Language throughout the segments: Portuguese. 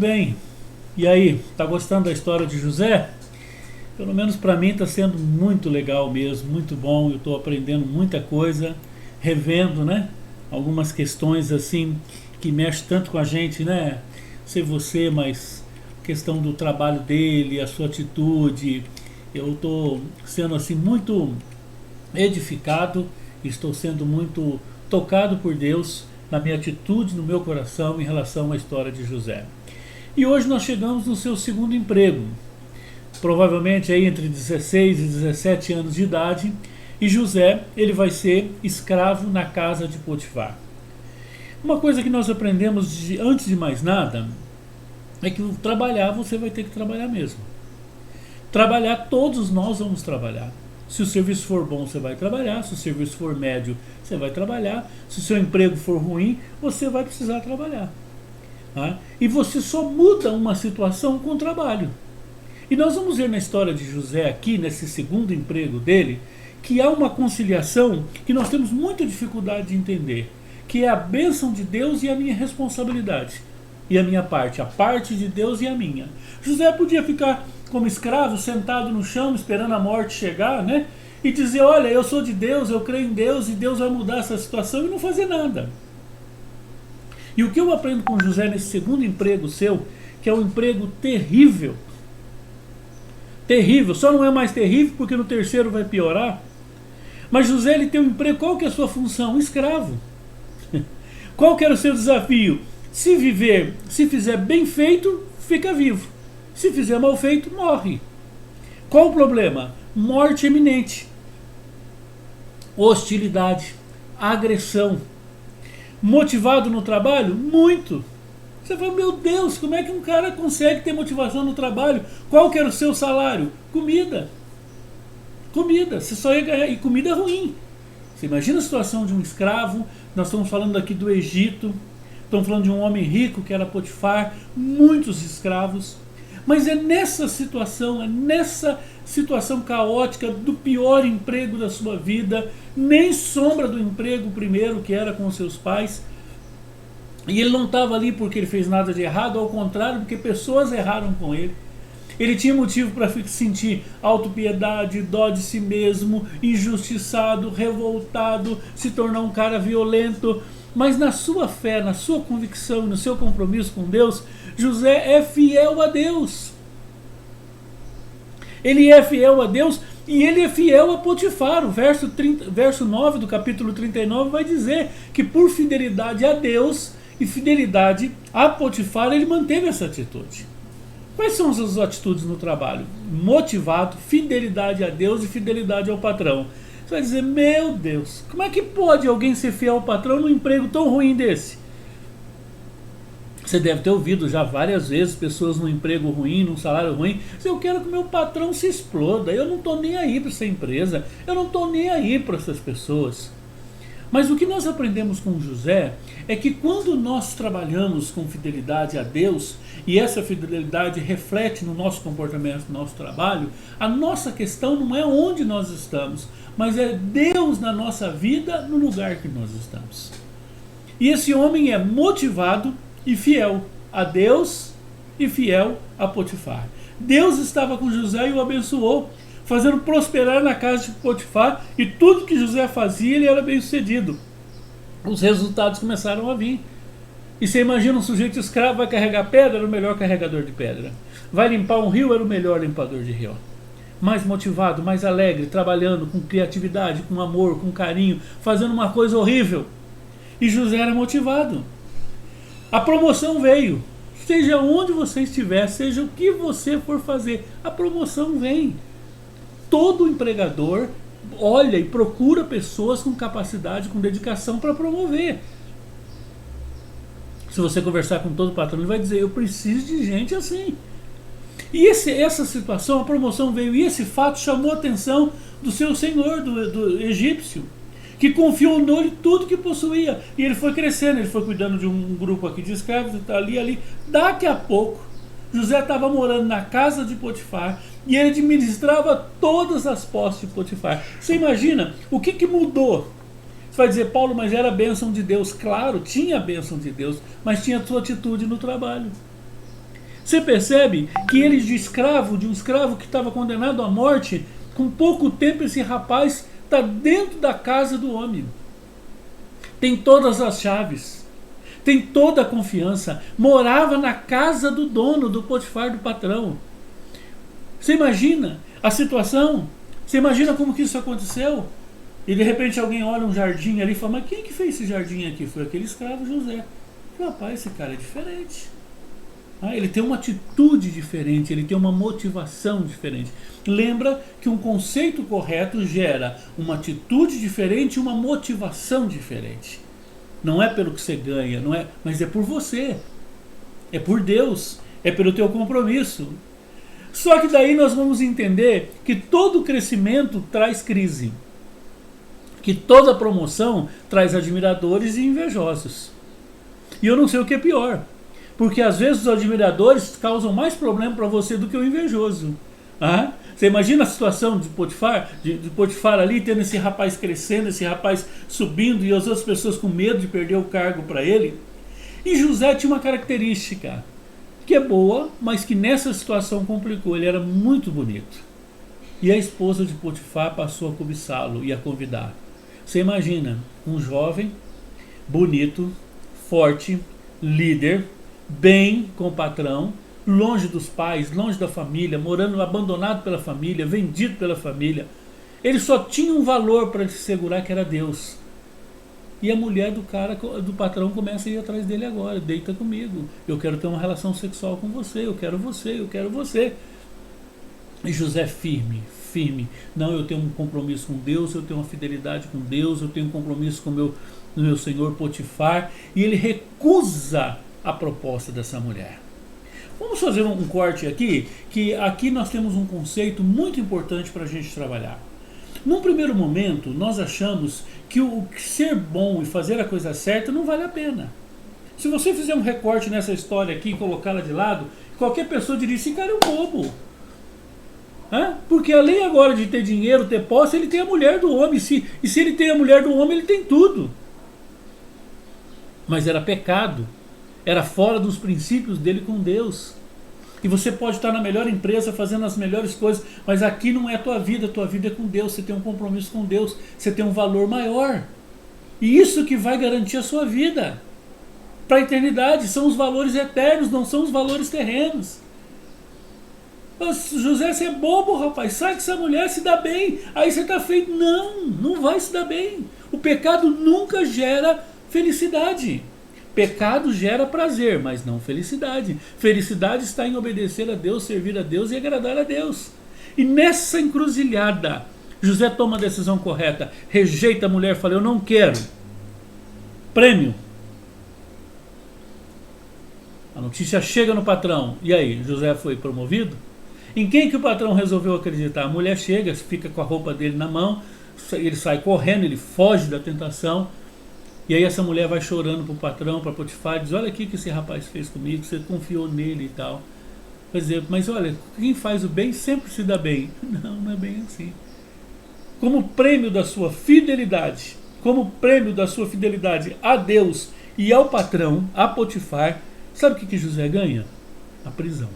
bem? E aí, tá gostando da história de José? Pelo menos para mim está sendo muito legal mesmo, muito bom. Eu estou aprendendo muita coisa, revendo, né? Algumas questões assim que mexem tanto com a gente, né? Sei você, mas questão do trabalho dele, a sua atitude. Eu estou sendo assim muito edificado, estou sendo muito tocado por Deus na minha atitude, no meu coração em relação à história de José. E hoje nós chegamos no seu segundo emprego, provavelmente aí entre 16 e 17 anos de idade, e José ele vai ser escravo na casa de Potifar. Uma coisa que nós aprendemos antes de mais nada é que trabalhar você vai ter que trabalhar mesmo. Trabalhar, todos nós vamos trabalhar. Se o serviço for bom, você vai trabalhar. Se o serviço for médio, você vai trabalhar. Se o seu emprego for ruim, você vai precisar trabalhar. Tá? E você só muda uma situação com o trabalho. E nós vamos ver na história de José aqui, nesse segundo emprego dele, que há uma conciliação que nós temos muita dificuldade de entender, que é a bênção de Deus e a minha responsabilidade. E a minha parte, a parte de Deus e a minha. José podia ficar como escravo, sentado no chão, esperando a morte chegar, né? E dizer, olha, eu sou de Deus, eu creio em Deus e Deus vai mudar essa situação, e não fazer nada. E o que eu aprendo com José nesse segundo emprego seu, que é um emprego terrível, terrível, só não é mais terrível porque no terceiro vai piorar, mas José ele tem um emprego, qual que é a sua função? Escravo. Qual que era o seu desafio? Se viver, se fizer bem feito, fica vivo. Se fizer mal feito, morre. Qual o problema? Morte iminente, hostilidade, agressão. Motivado no trabalho? Muito. Você fala, meu Deus, como é que um cara consegue ter motivação no trabalho? Qual que era o seu salário? Comida. Comida. Você só ia ganhar. E comida ruim. Você imagina a situação de um escravo. Nós estamos falando aqui do Egito. Estamos falando de um homem rico que era Potifar. Muitos escravos. Mas é nessa situação caótica do pior emprego da sua vida, nem sombra do emprego primeiro que era com os seus pais. E ele não estava ali porque ele fez nada de errado, ao contrário, porque pessoas erraram com ele. Ele tinha motivo para sentir autopiedade, dó de si mesmo, injustiçado, revoltado, se tornar um cara violento. Mas na sua fé, na sua convicção, no seu compromisso com Deus, José é fiel a Deus. Ele é fiel a Deus e ele é fiel a Potifar. O verso 9 do capítulo 39 vai dizer que por fidelidade a Deus e fidelidade a Potifar, ele manteve essa atitude. Quais são as suas atitudes no trabalho? Motivado, fidelidade a Deus e fidelidade ao patrão. Você vai dizer, meu Deus, como é que pode alguém ser fiel ao patrão num emprego tão ruim desse? Você deve ter ouvido já várias vezes pessoas num emprego ruim, num salário ruim. Eu quero que meu patrão se exploda, eu não estou nem aí para essa empresa, eu não estou nem aí para essas pessoas. Mas o que nós aprendemos com José é que quando nós trabalhamos com fidelidade a Deus, e essa fidelidade reflete no nosso comportamento, no nosso trabalho, a nossa questão não é onde nós estamos, mas é Deus na nossa vida, no lugar que nós estamos. E esse homem é motivado e fiel a Deus e fiel a Potifar. Deus estava com José e o abençoou, fazendo prosperar na casa de Potifar, e tudo que José fazia, ele era bem sucedido. Os resultados começaram a vir. E você imagina um sujeito escravo, vai carregar pedra, era o melhor carregador de pedra. Vai limpar um rio, era o melhor limpador de rio. Mais motivado, mais alegre, trabalhando com criatividade, com amor, com carinho, fazendo uma coisa horrível. E José era motivado. A promoção veio. Seja onde você estiver, seja o que você for fazer, a promoção vem. Todo empregador olha e procura pessoas com capacidade, com dedicação para promover. Se você conversar com todo patrão, ele vai dizer, eu preciso de gente assim. E essa situação, a promoção veio, e esse fato chamou a atenção do seu senhor, do egípcio, que confiou nele tudo que possuía. E ele foi crescendo, ele foi cuidando de um grupo aqui de escravos, ali. Daqui a pouco, José estava morando na casa de Potifar, e ele administrava todas as posses de Potifar. Você imagina o que mudou? Você vai dizer, Paulo, mas era a bênção de Deus. Claro, tinha a bênção de Deus, mas tinha a sua atitude no trabalho. Você percebe que ele de um escravo que estava condenado à morte, com pouco tempo esse rapaz está dentro da casa do homem. Tem todas as chaves, tem toda a confiança, morava na casa do dono, do Potifar, do patrão. Você imagina a situação? Você imagina como que isso aconteceu? E de repente alguém olha um jardim ali e fala, mas quem que fez esse jardim aqui? Foi aquele escravo José. Rapaz, esse cara é diferente. Ele tem uma atitude diferente, ele tem uma motivação diferente. Lembra que um conceito correto gera uma atitude diferente e uma motivação diferente. Não é pelo que você ganha, não é, mas é por você. É por Deus, é pelo teu compromisso. Só que daí nós vamos entender que todo crescimento traz crise. Que toda promoção traz admiradores e invejosos. E eu não sei o que é pior. Porque às vezes os admiradores causam mais problema para você do que o invejoso. Você imagina a situação de Potifar ali, tendo esse rapaz crescendo, esse rapaz subindo e as outras pessoas com medo de perder o cargo para ele. E José tinha uma característica que é boa, mas que nessa situação complicou. Ele era muito bonito. E a esposa de Potifar passou a cobiçá-lo e a convidar. Você imagina um jovem, bonito, forte, líder, bem com o patrão, longe dos pais, longe da família, morando abandonado pela família, vendido pela família. Ele só tinha um valor para se segurar, que era Deus. E a mulher do patrão começa a ir atrás dele agora. Deita comigo, eu quero ter uma relação sexual com você, eu quero você, eu quero você. E José firme. Não, eu tenho um compromisso com Deus, eu tenho uma fidelidade com Deus, eu tenho um compromisso com o meu senhor Potifar. E ele recusa a proposta dessa mulher. Vamos fazer um corte aqui, que aqui nós temos um conceito muito importante para a gente trabalhar. Num primeiro momento, nós achamos que o ser bom e fazer a coisa certa não vale a pena. Se você fizer um recorte nessa história aqui e colocá-la de lado, qualquer pessoa diria, esse cara é um bobo. Porque além agora de ter dinheiro, ter posse, ele tem a mulher do homem. E se ele tem a mulher do homem, ele tem tudo. Mas era pecado. Era fora dos princípios dele com Deus. E você pode estar na melhor empresa fazendo as melhores coisas, mas aqui não é a tua vida é com Deus. Você tem um compromisso com Deus, você tem um valor maior. E isso que vai garantir a sua vida para a eternidade. São os valores eternos, não são os valores terrenos. José, você é bobo, rapaz, sai que essa mulher se dá bem, aí você está feito. Não vai se dar bem. O pecado nunca gera felicidade. Pecado gera prazer, mas não felicidade. Felicidade está em obedecer a Deus, servir a Deus e agradar a Deus. E nessa encruzilhada, José toma a decisão correta, rejeita a mulher, fala, eu não quero. Prêmio. A notícia chega no patrão. E aí, José foi promovido? Em quem que o patrão resolveu acreditar? A mulher chega, fica com a roupa dele na mão, ele sai correndo, ele foge da tentação. E aí essa mulher vai chorando para o patrão, para Potifar, e diz, olha aqui o que esse rapaz fez comigo, você confiou nele e tal. Quer dizer, mas olha, quem faz o bem sempre se dá bem. Não é bem assim. Como prêmio da sua fidelidade, a Deus e ao patrão, a Potifar, sabe o que José ganha? A prisão.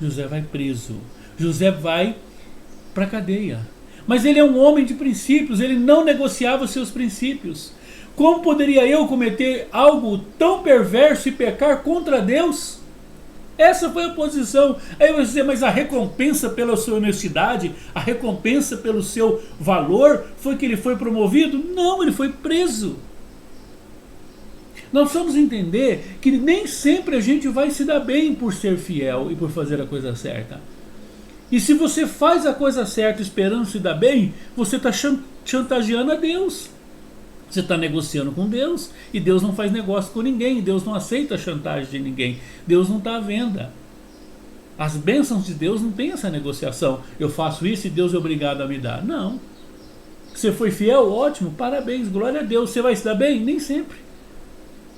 José vai preso. José vai para a cadeia. Mas ele é um homem de princípios, ele não negociava os seus princípios. Como poderia eu cometer algo tão perverso e pecar contra Deus? Essa foi a posição. Aí você dizer, mas a recompensa pela sua honestidade, a recompensa pelo seu valor, foi que ele foi promovido? Não, ele foi preso. Nós precisamos entender que nem sempre a gente vai se dar bem por ser fiel e por fazer a coisa certa. E se você faz a coisa certa esperando se dar bem, você está chantageando a Deus. Você está negociando com Deus, e Deus não faz negócio com ninguém, Deus não aceita a chantagem de ninguém, Deus não está à venda. As bênçãos de Deus não tem essa negociação, eu faço isso e Deus é obrigado a me dar. Não. Você foi fiel? Ótimo, parabéns, glória a Deus. Você vai se dar bem? Nem sempre.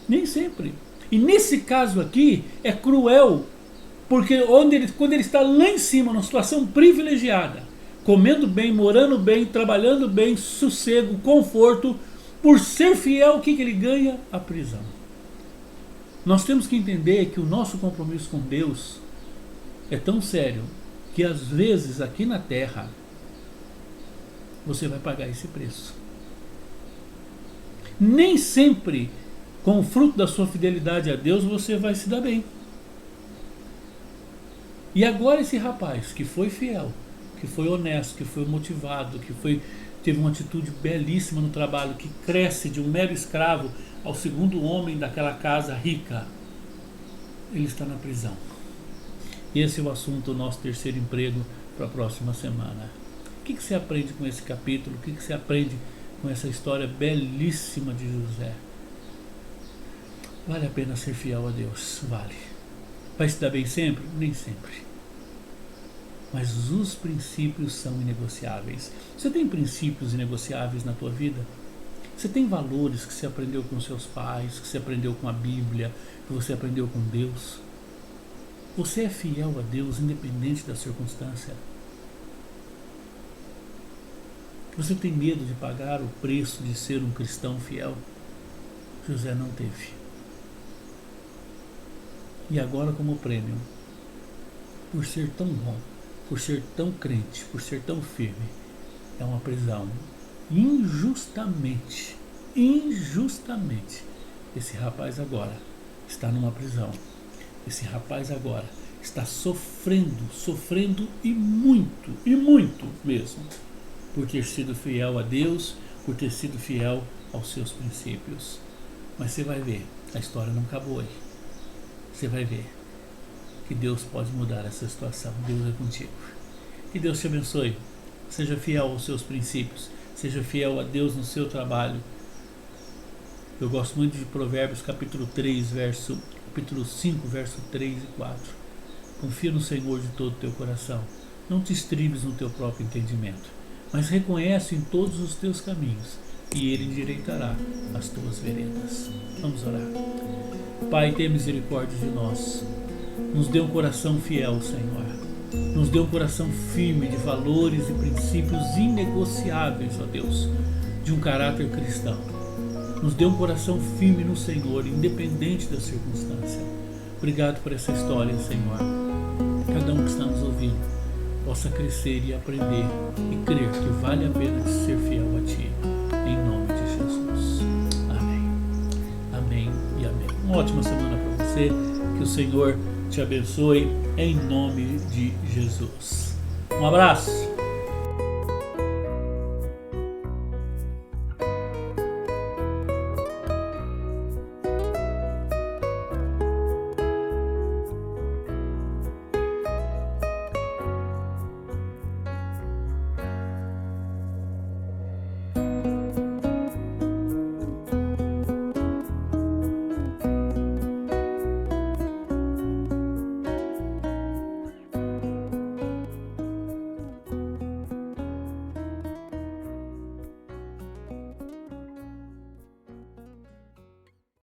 Nem sempre. E nesse caso aqui é cruel, porque quando ele está lá em cima, numa situação privilegiada, comendo bem, morando bem, trabalhando bem, sossego, conforto, por ser fiel, o que ele ganha? A prisão. Nós temos que entender que o nosso compromisso com Deus é tão sério que às vezes aqui na terra você vai pagar esse preço. Nem sempre com o fruto da sua fidelidade a Deus você vai se dar bem. E agora esse rapaz que foi fiel, que foi honesto, que foi motivado, teve uma atitude belíssima no trabalho, que cresce de um mero escravo ao segundo homem daquela casa rica, ele está na prisão. Esse é o assunto do nosso terceiro emprego para a próxima semana. O que você aprende com esse capítulo? O que você aprende com essa história belíssima de José? Vale a pena ser fiel a Deus? Vale. Vai se dar bem sempre? Nem sempre. Mas os princípios são inegociáveis. Você tem princípios inegociáveis na tua vida? Você tem valores que você aprendeu com seus pais, que você aprendeu com a Bíblia, que você aprendeu com Deus? Você é fiel a Deus independente da circunstância? Você tem medo de pagar o preço de ser um cristão fiel? José não teve. E agora, como prêmio, por ser tão bom, por ser tão crente, por ser tão firme, é uma prisão. Injustamente, esse rapaz agora está numa prisão. Esse rapaz agora está sofrendo e muito mesmo, por ter sido fiel a Deus, por ter sido fiel aos seus princípios. Mas você vai ver, a história não acabou aí. Você vai ver que Deus pode mudar essa situação. Deus é contigo. Que Deus te abençoe. Seja fiel aos seus princípios. Seja fiel a Deus no seu trabalho. Eu gosto muito de Provérbios capítulo 5, verso 3 e 4. Confia no Senhor de todo o teu coração. Não te estribes no teu próprio entendimento, mas reconhece em todos os teus caminhos, e Ele endireitará as tuas veredas. Vamos orar. Pai, tenha misericórdia de nós. Nos dê um coração fiel, Senhor. Nos dê um coração firme de valores e princípios inegociáveis, ó Deus, de um caráter cristão. Nos dê um coração firme no Senhor, independente da circunstância. Obrigado por essa história, Senhor. Cada um que está nos ouvindo possa crescer e aprender e crer que vale a pena ser fiel a Ti. Em nome de Jesus. Amém. Amém e amém. Uma ótima semana para você. Que o Senhor te abençoe em nome de Jesus. Um abraço.